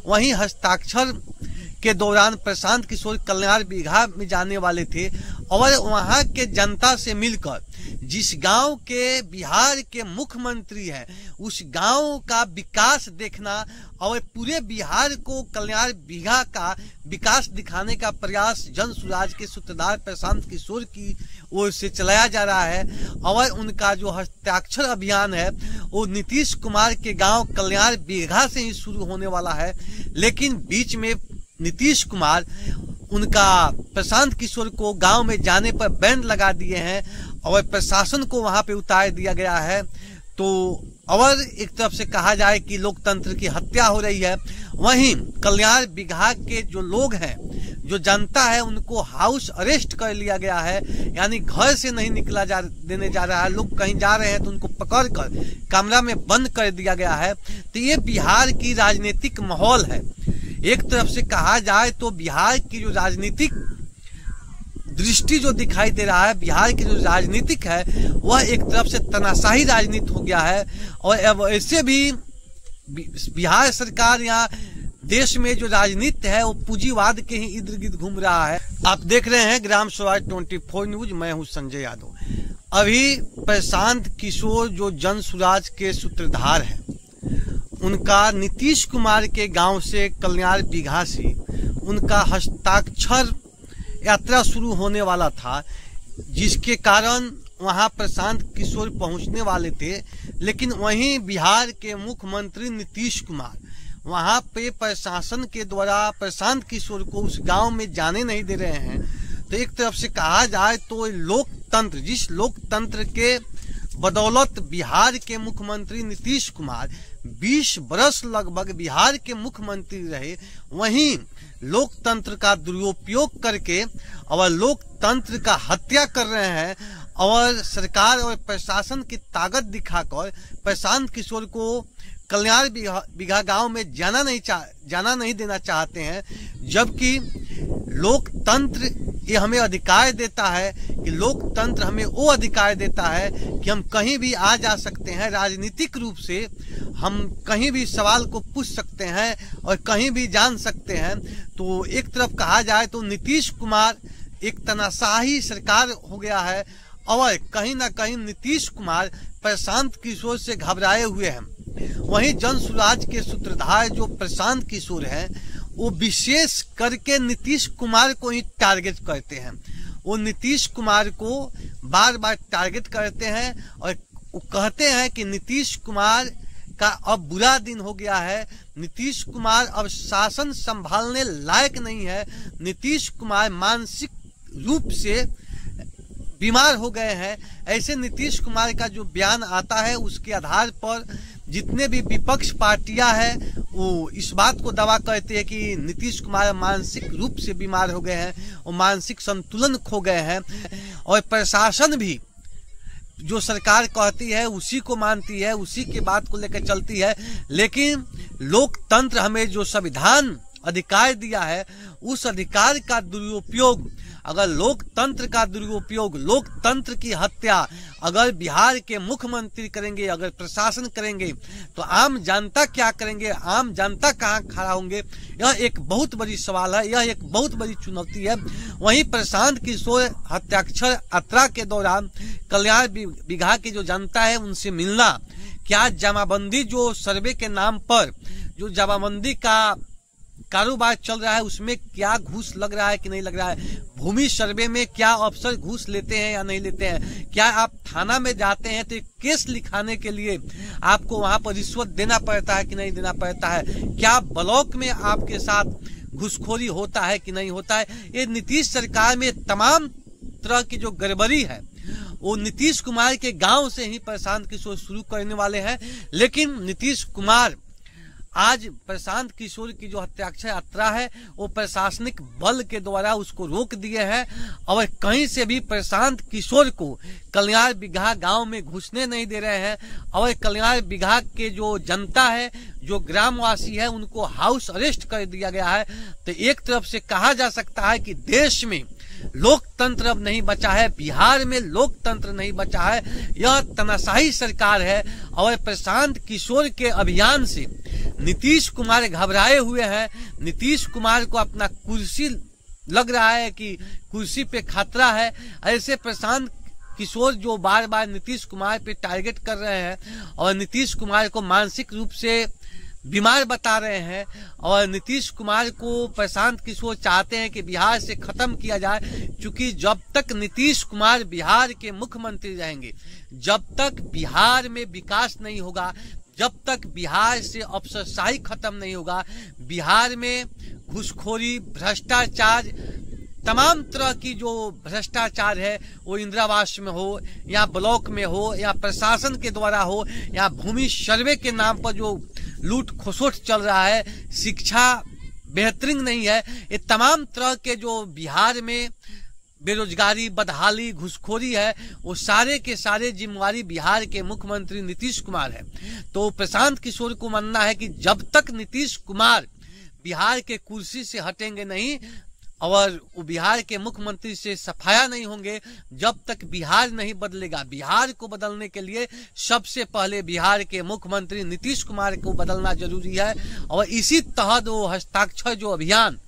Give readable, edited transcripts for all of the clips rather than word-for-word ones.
वहीं हस्ताक्षर के दौरान प्रशांत किशोर कल्याण बीघा में जाने वाले थे और वहां के जनता से मिलकर जिस गांव के बिहार के मुख्यमंत्री हैं उस गांव का विकास देखना और पूरे बिहार को कल्याण बीघा का विकास दिखाने का प्रयास जन सुराज के सूत्रधार प्रशांत किशोर की ओर से चलाया जा रहा है। और उनका जो हस्ताक्षर अभियान है वो नीतीश कुमार के गांव कल्याण बीघा से ही शुरू होने वाला है, लेकिन बीच में नीतीश कुमार उनका प्रशांत किशोर को गांव में जाने पर बैन लगा दिए हैं और प्रशासन को वहां पे उतार दिया गया है। तो और एक तरफ से कहा जाए कि लोकतंत्र की हत्या हो रही है, वहीं कल्याण बीघा के जो लोग हैं, जो जनता है, उनको हाउस अरेस्ट कर लिया गया है, यानी घर से नहीं निकला देने जा रहा है। लोग कहीं जा रहे हैं तो उनको पकड़कर कमरा में बंद कर दिया गया है। तो ये बिहार की राजनीतिक माहौल है। एक तरफ से कहा जाए तो बिहार की जो राजनीतिक दृष्टि जो दिखाई दे रहा है, बिहार की जो राजनीतिक है वह एक तरफ से तानाशाही राजनीति हो गया है। और अब ऐसे भी बिहार सरकार या देश में जो राजनीति है वो पूंजीवाद के ही इर्द गिर्द घूम रहा है। आप देख रहे हैं ग्राम स्वराज 24 न्यूज, मैं हूं संजय यादव। अभी प्रशांत किशोर जो जन सुराज के सूत्रधार हैं, उनका नीतीश कुमार के गांव से कल्याण बीघा से उनका हस्ताक्षर यात्रा शुरू होने वाला था, जिसके कारण वहां प्रशांत किशोर पहुंचने वाले थे। लेकिन वहीं बिहार के मुख्यमंत्री नीतीश कुमार वहां पे प्रशासन के द्वारा प्रशांत किशोर को उस गांव में जाने नहीं दे रहे हैं। तो एक तरफ से कहा जाए तो लोकतंत्र, जिस लोकतंत्र के बदौलत बिहार के मुख्यमंत्री नीतीश कुमार 20 वर्ष लगभग बिहार के मुख्यमंत्री रहे, वहीं लोकतंत्र का दुरुपयोग करके और लोकतंत्र का हत्या कर रहे हैं और सरकार और प्रशासन की ताकत दिखाकर प्रशांत किशोर को कल्याण बीघा गांव में जाना नहीं देना चाहते हैं। जबकि लोकतंत्र ये हमें अधिकार देता है कि लोकतंत्र हमें वो अधिकार देता है कि हम कहीं भी आ जा सकते हैं, राजनीतिक रूप से हम कहीं भी सवाल को पूछ सकते हैं और कहीं भी जान सकते हैं। तो एक तरफ कहा जाए तो नीतीश कुमार एक तानाशाही सरकार हो गया है और कहीं ना कहीं नीतीश कुमार प्रशांत किशोर से घबराए हुए हैं। वहीं जन सुराज के सूत्रधार जो प्रशांत किशोर हैं वो विशेष करके नीतीश कुमार को ही टारगेट करते हैं। वो नीतीश कुमार को बार बार टारगेट करते हैं और वो कहते हैं कि नीतीश कुमार का अब बुरा दिन हो गया है, नीतीश कुमार अब शासन संभालने लायक नहीं है, नीतीश कुमार मानसिक रूप से बीमार हो गए हैं। ऐसे नीतीश कुमार का जो बयान आता है उसके आधार पर जितने भी विपक्ष पार्टियां हैं वो इस बात को दावा करते हैं कि नीतीश कुमार मानसिक रूप से बीमार हो गए हैं, वो मानसिक संतुलन खो गए हैं। और प्रशासन भी जो सरकार कहती है उसी को मानती है, उसी की बात को लेकर चलती है। लेकिन लोकतंत्र हमें जो संविधान अधिकार दिया है उस अधिकार का दुरुपयोग, अगर लोकतंत्र का दुरुपयोग, लोकतंत्र की हत्या अगर बिहार के मुख्यमंत्री करेंगे, अगर प्रशासन करेंगे, तो आम जनता क्या करेंगे, आम जनता कहाँ खड़ा होंगे? यह एक बहुत बड़ी सवाल है, यह एक बहुत बड़ी चुनौती है। वहीं प्रशांत किशोर हस्ताक्षर यात्रा के दौरान कल्याण बीघा की जो जनता है उनसे मिलना, क्या जमाबंदी जो सर्वे के नाम पर जो जमाबंदी का कारोबार चल रहा है उसमें क्या घूस लग रहा है कि नहीं लग रहा है, भूमि सर्वे में क्या अफसर घूस लेते हैं या नहीं लेते हैं, क्या आप थाना में जाते हैं तो केस लिखाने के लिए आपको वहां पर रिश्वत देना पड़ता है कि नहीं देना पड़ता है, क्या ब्लॉक में आपके साथ घूसखोरी होता है कि नहीं होता है। ये नीतीश सरकार में तमाम तरह की जो गड़बड़ी है वो नीतीश कुमार के गांव से ही प्रशांत किशोर शुरू करने वाले हैं। लेकिन नीतीश कुमार आज प्रशांत किशोर की जो हस्ताक्षर यात्रा है वो प्रशासनिक बल के द्वारा उसको रोक दिए हैं और कहीं से भी प्रशांत किशोर को कल्याण बीघा गांव में घुसने नहीं दे रहे हैं। और कल्याण बीघा के जो जनता है, जो ग्रामवासी है, उनको हाउस अरेस्ट कर दिया गया है। तो एक तरफ से कहा जा सकता है कि देश में लोकतंत्र अब नहीं बचा है, बिहार में लोकतंत्र नहीं बचा है, यह तानाशाही सरकार है। और प्रशांत किशोर के अभियान से नीतीश कुमार घबराए हुए हैं। नीतीश कुमार को अपना कुर्सी लग रहा है कि कुर्सी पे खतरा है। ऐसे प्रशांत किशोर जो बार बार नीतीश कुमार पे टारगेट कर रहे हैं और नीतीश कुमार को मानसिक रूप से बीमार बता रहे हैं और नीतीश कुमार को प्रशांत किशोर चाहते हैं कि बिहार से खत्म किया जाए, क्योंकि जब तक नीतीश कुमार बिहार के मुख्यमंत्री रहेंगे, जब तक बिहार में विकास नहीं होगा, जब तक बिहार से अफसरशाही खत्म नहीं होगा, बिहार में घूसखोरी, भ्रष्टाचार, तमाम तरह की जो भ्रष्टाचार है वो इंदिरावास में हो या ब्लॉक में हो या प्रशासन के द्वारा हो या भूमि सर्वे के नाम पर जो लूट खसोट चल रहा है, शिक्षा बेहतरीन नहीं है, ये तमाम तरह के जो बिहार में बेरोजगारी, बदहाली, घुसखोरी है, वो सारे के सारे जिम्मेवारी बिहार के मुख्यमंत्री नीतीश कुमार है। तो प्रशांत किशोर को मानना है कि जब तक नीतीश कुमार बिहार के कुर्सी से हटेंगे नहीं और वो बिहार के मुख्यमंत्री से सफाया नहीं होंगे, जब तक बिहार नहीं बदलेगा। बिहार को बदलने के लिए सबसे पहले बिहार के मुख्यमंत्री नीतीश कुमार को बदलना जरूरी है और इसी तहत वो हस्ताक्षर जो अभियान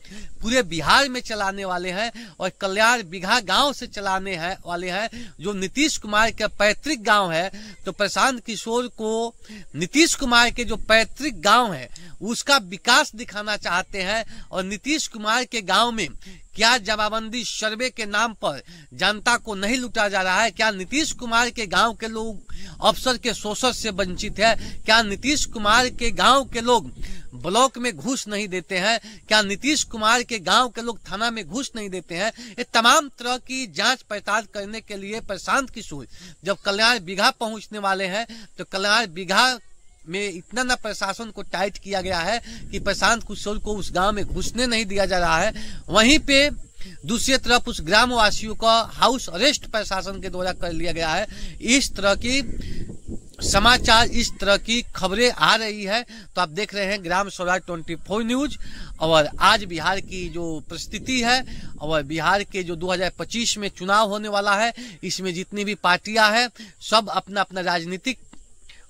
पूरे बिहार में चलाने वाले हैं और कल्याण बिघा गांव से चलाने वाले हैं, जो नीतीश कुमार का पैतृक गांव है। तो प्रशांत किशोर को नीतीश कुमार के जो पैतृक गांव है उसका विकास दिखाना चाहते हैं और नीतीश कुमार के गांव में क्या जमाबंदी सर्वे के नाम पर जनता को नहीं लूटा जा रहा है? क्या नीतीश कुमार के गांव के लोग अफसर के शोषण से वंचित है? क्या नीतीश कुमार के गांव के लोग ब्लॉक में घूस नहीं देते हैं? क्या नीतीश कुमार के गांव के लोग थाना में घूस नहीं देते हैं? ये तमाम तरह की जांच पड़ताल करने के लिए प्रशांत किशोर जब कल्याण बिघा पहुंचने वाले हैं, तो कल्याण बिघा में इतना ना प्रशासन को टाइट किया गया है कि प्रशांत किशोर को उस गांव में घुसने नहीं दिया जा रहा है। वहीं पे दूसरी तरफ उस ग्रामवासियों का हाउस अरेस्ट प्रशासन के द्वारा कर लिया गया है। इस तरह की समाचार, इस तरह की खबरें आ रही है। तो आप देख रहे हैं ग्राम स्वराज 24 न्यूज। और आज बिहार की जो परिस्थिति है और बिहार के जो 2025 में चुनाव होने वाला है, इसमें जितनी भी पार्टियां हैं सब अपना अपना राजनीतिक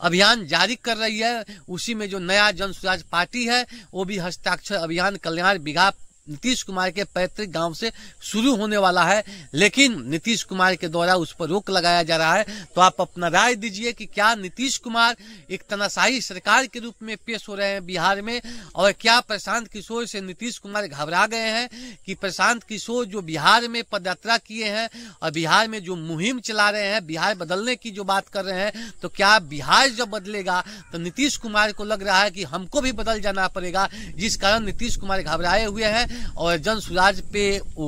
अभियान जारी कर रही है। उसी में जो नया जन स्वराज पार्टी है वो भी हस्ताक्षर अभियान कल्याण बिघा नीतीश कुमार के पैतृक गांव से शुरू होने वाला है, लेकिन नीतीश कुमार के द्वारा उस पर रोक लगाया जा रहा है। तो आप अपना राय दीजिए कि क्या नीतीश कुमार एक तानाशाही सरकार के रूप में पेश हो रहे हैं बिहार में, और क्या प्रशांत किशोर से नीतीश कुमार घबरा गए हैं कि प्रशांत किशोर जो बिहार में पदयात्रा किए हैं और बिहार में जो मुहिम चला रहे हैं, बिहार बदलने की जो बात कर रहे हैं, तो क्या बिहार जब बदलेगा तो नीतीश कुमार को लग रहा है कि हमको भी बदल जाना पड़ेगा, जिस कारण नीतीश कुमार घबराए हुए हैं और जन स्वराज पे वो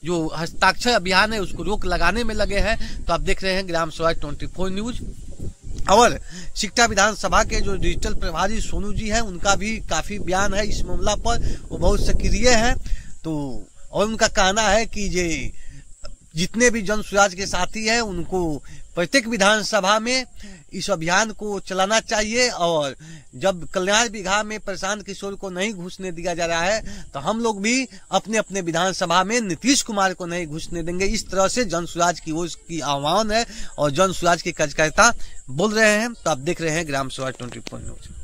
जो हस्ताक्षर अभियान है उसको रोक लगाने में लगे हैं। तो आप देख रहे हैं ग्राम स्वराज 24 न्यूज। और सिकटा विधानसभा के जो डिजिटल प्रभारी सोनू जी हैं, उनका भी काफी बयान है इस मामला पर, वो बहुत सक्रिय है। तो और उनका कहना है कि ये जितने भी जन स्वराज के साथी हैं उनको प्रत्येक विधानसभा में इस अभियान को चलाना चाहिए, और जब कल्याण बिघा में प्रशांत किशोर को नहीं घुसने दिया जा रहा है तो हम लोग भी अपने अपने विधानसभा में नीतीश कुमार को नहीं घुसने देंगे। इस तरह से जन स्वराज की ओर की आह्वान है और जन स्वराज के कार्यकर्ता बोल रहे हैं। तो आप देख रहे हैं ग्राम स्वराज 24 न्यूज।